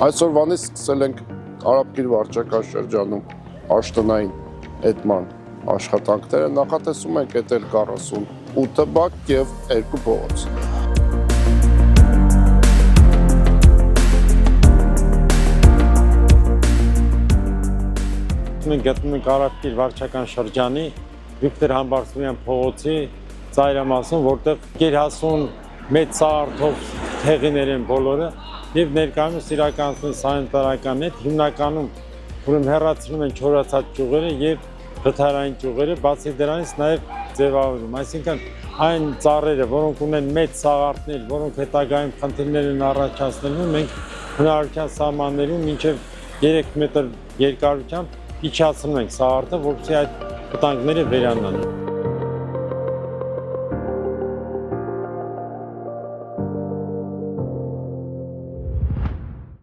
Այսօրվանից սկսել ենք Արաբկիր վարչական շրջանում աշտանային էդման աշխատանքները, նախատեսում ենք էտել 48 բակ և 2 փողոց։ Մենք գտնվում ենք Արաբկիր վարչական շրջանի Վիկտոր Համբարձումյան փողոցի ծայրամասում, որտեղ գերհասուն մեծ սաղարթով թեղիներ են բոլորը և ներկայումս իրականացնում սանիտարական հետ, հիմնականում հեռացնում են չորացած ճյուղերը և խթարային ճյուղերը, բացի դրանից նաև ձևավորում, այսինքն այն ծառերը, որոնք ունեն մեծ սաղարթներ, որոնք հետագայում խնդիրներ են առաջացնելու, մենք հնարավորության սահմաններում մինչև 3 մետր երկարությամբ իջացնում ենք սաղարթը, որպեսզի այդ վտանգները վերանան։